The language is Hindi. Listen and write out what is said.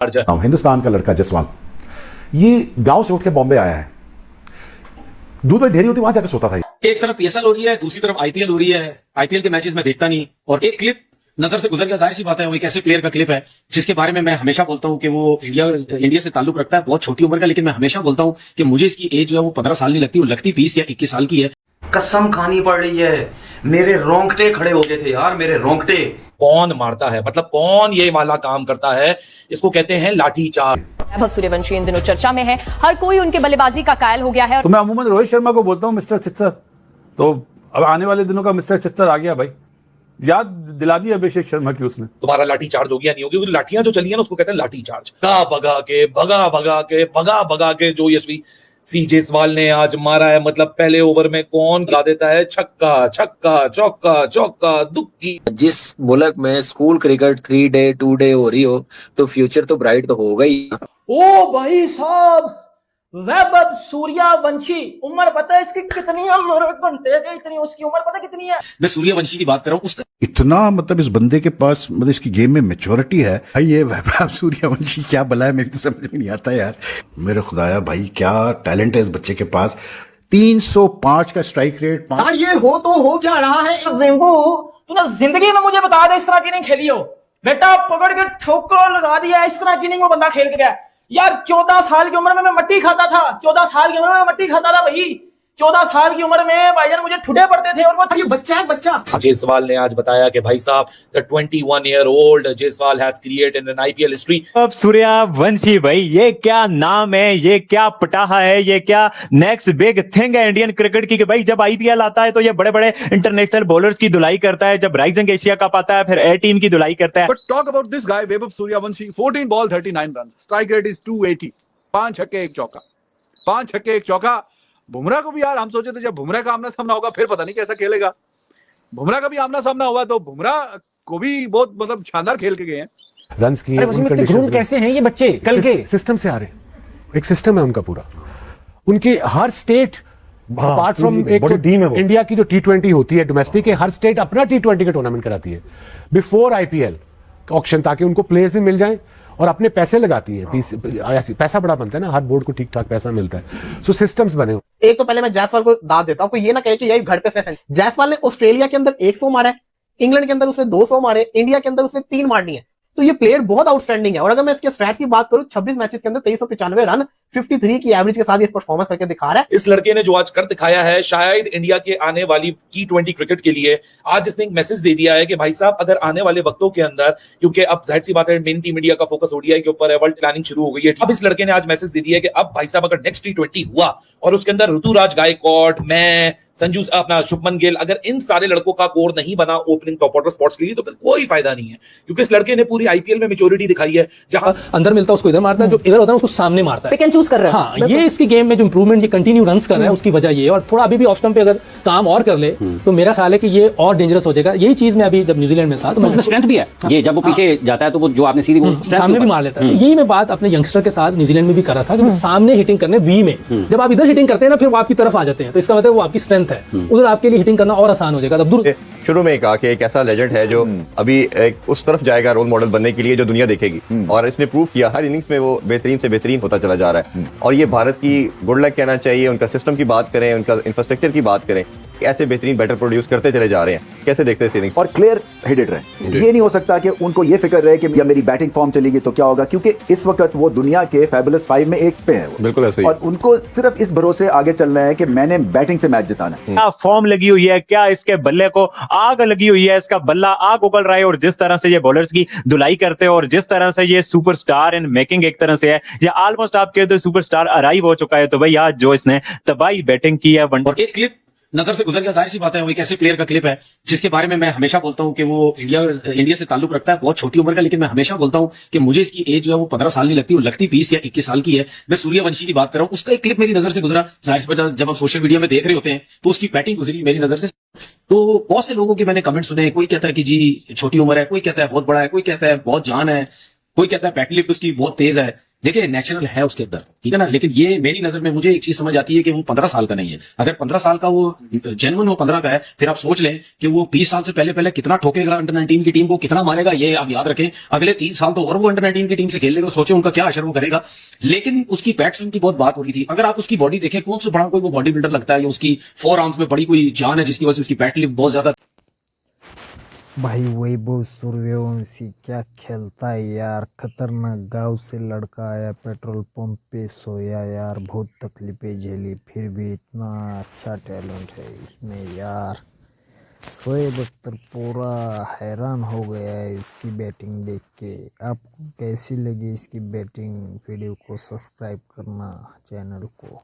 हिंदुस्तान का लड़का जसवाल ये गांव से उठ के बॉम्बे आया है। दूध में ढेरी होती वहां जाकर सोता था। एक तरफ पीएसएल हो रही है, दूसरी तरफ आईपीएल हो रही है। आईपीएल के मैचेस में देखता नहीं, और एक क्लिप नजर से गुजर गया। जाहिर सी बात है, वो एक ऐसे प्लेयर का क्लिप है जिसके बारे में मैं हमेशा बोलता हूं कि वो इंडिया से ताल्लुक रखता है, बहुत छोटी उम्र का, लेकिन मैं हमेशा बोलता हूं कि मुझे इसकी एज जो है वो 15 साल नहीं लगती, वो लगती 20 या 21 साल की है। कसम खानी पड़ रही है, मेरे रोंगटे खड़े हो गए थे यार, मेरे रोंगटे। कौन मारता है, मतलब कौन ये वाला काम करता है, इसको कहते हैं लाठी चार्ज। वैभव सूर्यवंशी इन दिनों चर्चा में है, हर कोई उनके बल्लेबाजी का कायल हो गया है। तो मैं अमूमन रोहित शर्मा को बोलता हूं मिस्टर सिक्सर, तो अब आने वाले दिनों का मिस्टर सिक्सर आ गया भाई। याद दिला दी अभिषेक शर्मा की उसने। तुम्हारा लाठी चार्ज हो गया नहीं होगी, लाठियां जो चली है ना उसको कहते हैं लाठी चार्ज। भगा के जो यशवी सी जायसवाल ने आज मारा है, मतलब पहले ओवर में कौन गा देता है छक्का छक्का चौका चौका दुक्की। जिस मुल्क में स्कूल क्रिकेट 3 डे 2 डे हो रही हो तो फ्यूचर तो ब्राइट तो होगा ही। ओ भाई साहब, वैभव सूर्यवंशी, उम्र पता है इसकी कितनी है? घंटे के इतनी उसकी उम्र पता कितनी है? मैं सूर्यवंशी की बात कर रहा हूँ। उसका इतना मतलब इस बंदे के पास मतलब इसकी गेम में मैच्योरिटी है। भाई ये वैभव सूर्यवंशी क्या बला है, मेरी तो समझ में नहीं आता यार। मेरे खुदाया भाई क्या टैलेंट है इस बच्चे के पास। 305 का स्ट्राइक रेट। ये हो तो हो क्या रहा है? तूने जिंदगी में मुझे बता दे इस तरह की नहीं खेली हो बेटा, पकड़ के ठोकर लगा दिया, इस तरह की नहीं वो बंदा खेल के गया यार। 14 साल की उम्र में मैं मट्टी खाता था, 14 साल की उम्र में मट्टी खाता था भाई। 14 साल की उम्र में भाईजान मुझे ठुडे पड़ते थे, और वो ये बच्चा है बच्चा। जायसवाल ने आज बताया कि भाई साहब the 21-year-old Jaiswal has created an IPL history. अब सूर्यवंशी भाई, ये क्या नाम है, ये क्या पटाहा है, ये क्या नेक्स्ट बिग थिंग है इंडियन क्रिकेट की। कि भाई जब आईपीएल आता है तो ये बड़े बड़े इंटरनेशनल बॉलर्स की धुलाई करता है, जब राइजिंग एशिया कप आता है फिर ए टीम की धुलाई करता है। But talk about this guy Vaibhav Suryavanshi, 14 ball 39 run, strike rate is 280, 5 छक्के 1 चौका, 5 छक्के 1 चौका। बुमराह को भी यार हम सोचे थे जब बुमराह का आमना सामना होगा फिर पता नहीं कैसा खेलेगा। बुमराह का भी आमना सामना हुआ तो बुमराह को भी बहुत मतलब शानदार खेल के गए हैं। रन्स की कैसे हैं ये बच्चे कल के सिस्टम से आ रहे हैं, एक सिस्टम है उनका पूरा। उनकी हर स्टेट अपार्ट फ्रॉम एक टीम है इंडिया की जो T20 होती है डोमेस्टिक के, हर स्टेट अपना T20 का टूर्नामेंट कराती है बिफोर आईपीएल ऑक्शन, ताकि उनको प्लेयर्स भी मिल जाएं और अपने पैसे लगाती है। पैसा बड़ा बनता है ना, हर बोर्ड को ठीक ठाक पैसा मिलता है। सो सिस्टम्स बने हो। एक तो पहले मैं जायसवाल को दाद देता हूं, कोई ये ना कहे कि यही घर पे सेशन। जायसवाल ने ऑस्ट्रेलिया के अंदर 100 मारा है, इंग्लैंड के अंदर उसने 200 मारे, इंडिया के अंदर उसने 3 मारनी है। तो ये प्लेयर बहुत आउटस्टैंडिंग है। और अगर मैं इसके स्टैट्स की बात करूं, 26 मैचेस के अंदर 2395 रन 53 की एवरेज के साथ ये परफॉर्मेंस करके दिखा रहा है। इस लड़के ने जो आज कर दिखाया है शायद इंडिया के आने वाली T20 क्रिकेट के लिए आज इसने एक मैसेज दे दिया है कि भाई साहब अगर आने वाले वक्तों के अंदर, क्योंकि अब जाहिर सी बात है मेन टीम इंडिया का फोकस ओडीआई के ऊपर है, वर्ल्ड प्लानिंग शुरू हो गई है। अब इस लड़के ने आज मैसेज दे दिया है कि अब भाई साहब अगर नेक्स्ट T20 हुआ और उसके अंदर ऋतुराज गायकवाड़, मैं, संजू अपना शुभमन गिल, अगर इन सारे लड़कों का कोर नहीं बना ओपनिंग टॉप ऑर्डर स्पॉट्स के लिए तो फिर कोई फायदा नहीं है। क्योंकि इस लड़के ने पूरी आईपीएल में मैच्योरिटी दिखाई है, जहां अंदर मिलता है उसको इधर मारता है, जो इधर होता है उसको सामने मारता है। पिक एंड चूज कर रहा है। हाँ, ये इसकी गेम में जो इंप्रूवमेंट, ये कंटिन्यू रन्स कर रहा है, उसकी वजह ये है। और थोड़ा अभी भी ऑफ स्टंप पे अगर काम और कर ले तो मेरा ख्याल है कि ये और डेंजरस हो जाएगा। यही चीज मैं अभी जब न्यूजीलैंड में था तो उसमें स्ट्रेंथ भी है। ये जब वो पीछे जाता है तो वो जो आपने सीधी सामने भी मार लेता है। यही मैं बात अपने यंगस्टर के साथ न्यूजीलैंड में भी कर रहा था कि सामने हिटिंग करने वी में, जब आप इधर हिटिंग करते हैं ना फिर वो आपकी तरफ आ जाते हैं, तो इसका मतलब वो आपकी स्ट्रेंथ है, उधर आपके लिए हिटिंग करना और आसान हो जाएगा। तब शुरू में कहा कि एक ऐसा लेजेंड है जो अभी एक उस तरफ जाएगा रोल मॉडल बनने के लिए जो दुनिया देखेगी, और इसने प्रूव किया हर इनिंग्स में वो बेहतरीन से बेहतरीन होता चला जा रहा है। और ये भारत की गुड लक कहना चाहिए। उनका सिस्टम की बात करें, उनका इंफ्रास्ट्रक्चर की बात करें, ऐसे बेहतरीन बैटर प्रोड्यूस करते चले जा रहे हैं। कैसे देखते हैं इनिंग्स? और क्लियर हेडेड रहे। ये नहीं हो सकता कि उनको ये फिक्र रहे कि या मेरी बैटिंग फॉर्म चलेगी तो क्या होगा, क्योंकि इस वक्त वो दुनिया के फैबुलस 5 में एक पे है। बिल्कुल ऐसे ही। और उनको सिर्फ इस भरोसे आगे चलना है कि मैंने बैटिंग से मैच जिताना है। क्या फॉर्म लगी हुई है, क्या इसके बल्ले को आग लगी हुई है, इसका बल्ला आग उगल रहा है। और जिस तरह से ये बॉलर्स की धुलाई करते हैं और जिस तरह से ये सुपरस्टार इन मेकिंग एक तरह से है, या ऑलमोस्ट आप कह दो सुपरस्टार अराइव हो चुका है। तो भाई आज जो इसने तबाही बैटिंग की है। और एक क्लिप नजर से गुजर गया। जाहिर सी बात है, वो एक ऐसे प्लेयर का क्लिप है जिसके बारे में मैं हमेशा बोलता हूं कि वो इंडिया से ताल्लुक रखता है, बहुत छोटी उम्र का, लेकिन मैं हमेशा बोलता हूं कि मुझे इसकी एज जो है वो 15 साल नहीं लगती, वो लगती 20 या 21 साल की है। मैं सूर्यवंशी की बात कर रहा हूं, उसका एक क्लिप मेरी नजर से गुजरा। जाहिर सी बात है, जब हम सोशल मीडिया में देख रहे होते हैं तो उसकी बैटिंग गुजरी मेरी नजर से। तो बहुत से लोगों के मैंने कमेंट सुने, कोई कहता है कि जी छोटी उम्र है, कोई कहता है बहुत बड़ा है, कोई कहता है बहुत जान है, कोई कहता है बैटिंग लिफ्ट उसकी बहुत तेज है। देखिए नेचुरल है उसके अंदर, ठीक है ना, लेकिन ये मेरी नजर में मुझे एक चीज समझ आती है कि वो 15 साल का नहीं है। अगर 15 साल का वो जेन्युइन वो 15 का है, फिर आप सोच लें कि वो 20 साल से पहले पहले कितना ठोकेगा अंडर 19 की टीम को, कितना मारेगा, ये आप याद रखें। अगले 3 साल तो और वो अंडर 19 की टीम से खेल लेगा, सोचे उनका क्या असर वो करेगा। लेकिन उसकी बैट स्विंग की बहुत बात हो रही थी। अगर आप उसकी बॉडी देखें, कौन सा बड़ा कोई वो बॉडी बिल्डर लगता है या उसकी 4 आर्म्स में बड़ी कोई जान है जिसकी वजह से उसकी बैट लिफ्ट बहुत ज्यादा। भाई वैभव सूर्यवंशी क्या खेलता है यार, खतरनाक गांव से लड़का आया, पेट्रोल पंप पे सोया यार, बहुत तकलीफें झेली, फिर भी इतना अच्छा टैलेंट है इसमें यार। शोएब अख्तर पूरा हैरान हो गया है इसकी बैटिंग देख के। आपको कैसी लगी इसकी बैटिंग? वीडियो को सब्सक्राइब करना चैनल को।